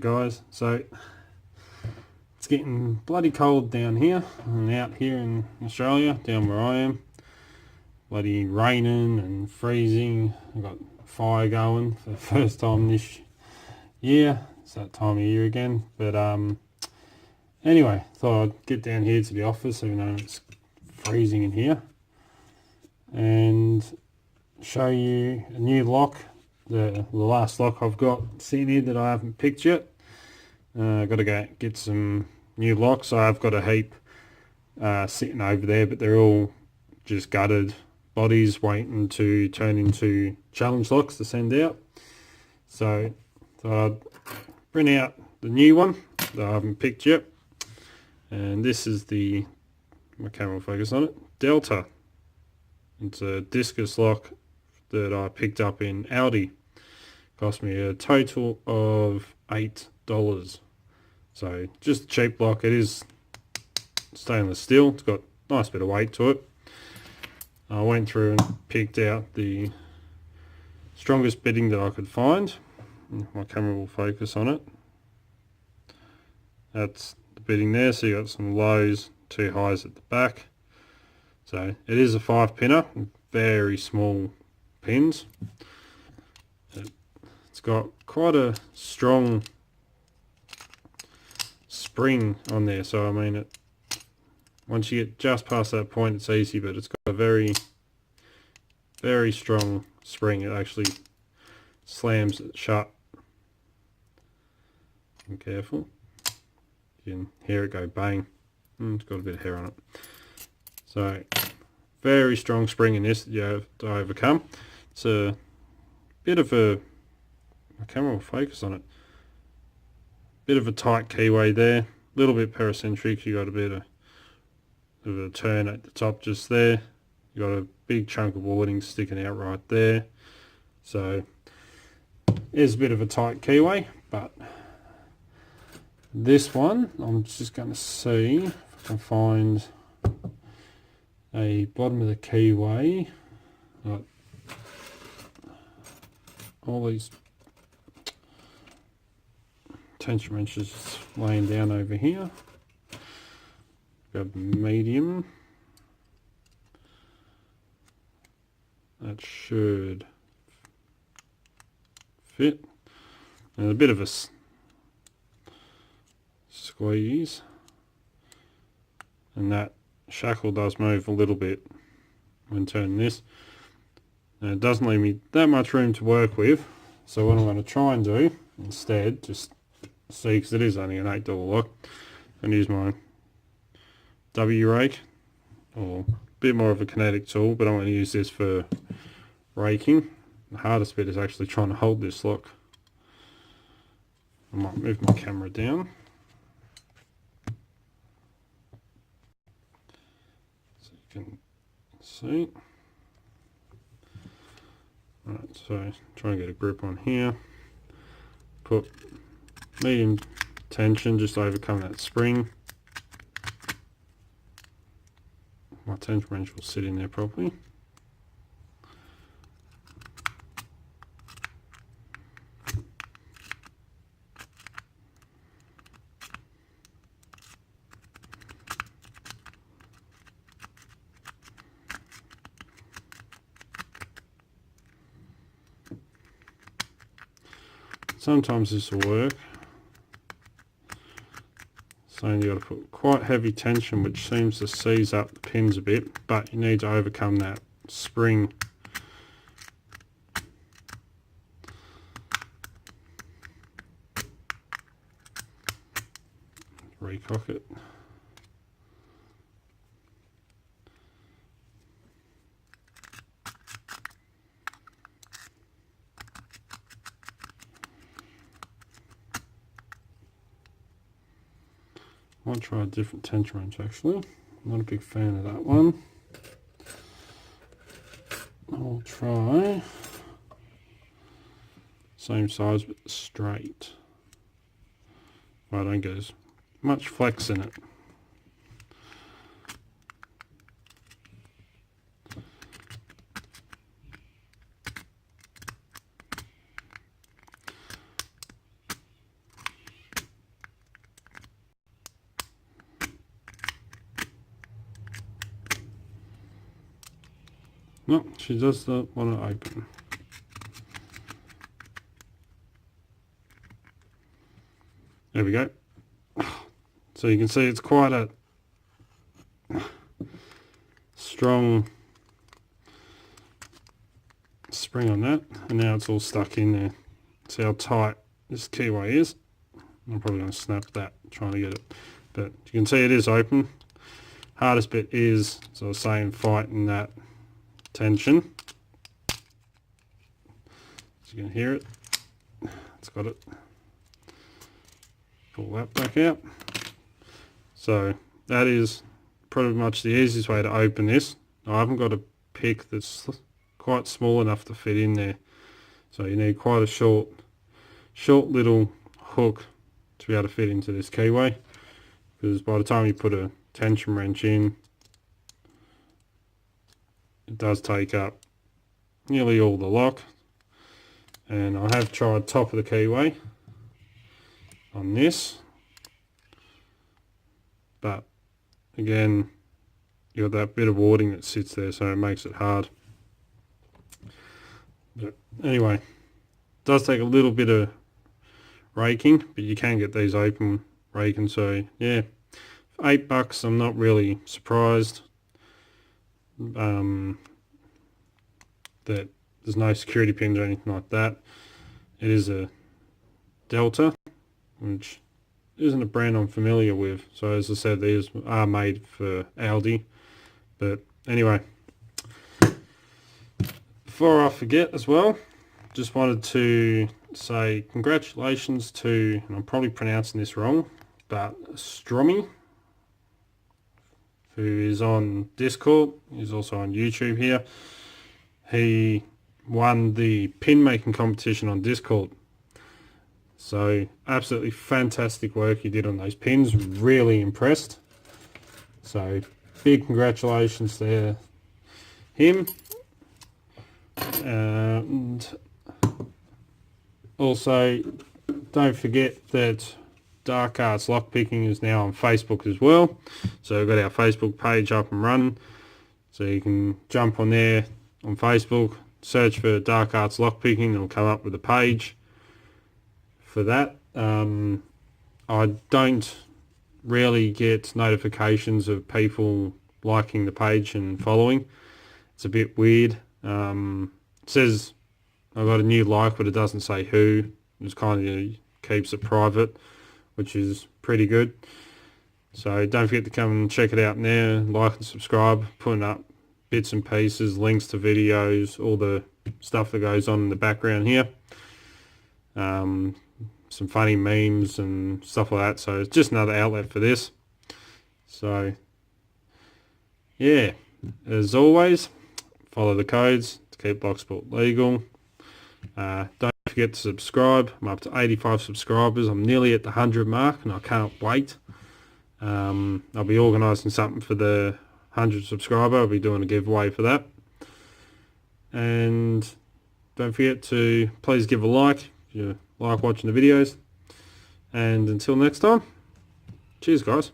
guys, so it's getting bloody cold down here and out here in Australia, down where I am. Bloody raining and freezing. I've got a fire going for the first time this year. It's that time of year again, but anyway, thought I'd get down here to the office even though it's freezing in here and show you a new lock. The last lock I've got sitting here that I haven't picked yet. I've got to go get some new locks. I've got a heap sitting over there, but they're all just gutted bodies waiting to turn into challenge locks to send out. So I'd print out the new one that I haven't picked yet. And this is my camera will focus on it, Delta. It's a discus lock that I picked up in Aldi. Cost me a total of $8. So just a cheap lock. It is stainless steel. It's got a nice bit of weight to it. I went through and picked out the strongest bitting that I could find. My camera will focus on it. That's the bitting there. So you got some lows, 2 highs at the back. So it is a 5-pinner, very small pins. It's got quite a strong spring on there, so I mean once you get just past that point it's easy, but it's got a very strong spring. It actually slams it shut. Be careful, you can hear it go bang. It's got a bit of hair on it. So very strong spring in this that you have to overcome. It's a bit of a, my camera will focus on it, bit of a tight keyway there, a little bit pericentric. You got a bit of a turn at the top just there. You got a big chunk of boarding sticking out right there. So it's a bit of a tight keyway, but this one I'm just going to see if I can find a bottom of the keyway. Like all these tension wrenches just laying down over here. Grab medium. That should fit. And a bit of a squeeze. And that shackle does move a little bit when turning this. And it doesn't leave me that much room to work with. So what I'm going to try and do instead, just see, because it is only an $8 lock, and use my W rake, or a bit more of a kinetic tool, but I'm going to use this for raking. The hardest bit is actually trying to hold this lock. I might move my camera down so you can see. Alright, so try and get a grip on here. Put medium tension just to overcome that spring. My tension wrench will sit in there properly. Sometimes this will work. So you got to put quite heavy tension, which seems to seize up the pins a bit, but you need to overcome that spring. Recock it. Might try a different tension wrench actually. Not a big fan of that one. I'll try same size but straight. I don't get as much flex in it. No, she does not want to open. There we go. So you can see it's quite a strong spring on that, and now it's all stuck in there. See how tight this keyway is? I'm probably going to snap that trying to get it, but you can see it is open. Hardest bit is, as I was saying, fighting that tension. So you can hear it. It's got it. Pull that back out. So that is pretty much the easiest way to open this. I haven't got a pick that's quite small enough to fit in there, so you need quite a short little hook to be able to fit into this keyway, because by the time you put a tension wrench in, it does take up nearly all the lock. And I have tried top of the keyway on this, but again, you've got that bit of warding that sits there, so it makes it hard. But anyway, it does take a little bit of raking, but you can get these open raking. So yeah, for $8 I'm not really surprised that there's no security pins or anything like that. It is a Delta, which isn't a brand I'm familiar with. So as I said, these are made for Aldi. But anyway, before I forget as well, just wanted to say congratulations to, and I'm probably pronouncing this wrong, but Stromy, who is on Discord. He's also on YouTube here. He won the pin making competition on Discord. So absolutely fantastic work he did on those pins. Really impressed. So big congratulations to him. And also, don't forget that Dark Arts Lockpicking is now on Facebook as well. So we've got our Facebook page up and running. So you can jump on there on Facebook, search for Dark Arts Lockpicking, it'll come up with a page for that. I don't really get notifications of people liking the page and following. It's a bit weird. It says I got a new like, but it doesn't say who. It kind of keeps it private, which is pretty good. So don't forget to come and check it out now. Like and subscribe. Putting up bits and pieces, links to videos, all the stuff that goes on in the background here. Some funny memes and stuff like that. So it's just another outlet for this. So yeah, as always, follow the codes to keep Blocksport legal. Don't forget to subscribe. I'm up to 85 subscribers. I'm nearly at the 100 mark and I can't wait. I'll be organising something for the 100 subscriber. I'll be doing a giveaway for that. And don't forget to please give a like if you like watching the videos. And until next time, cheers guys.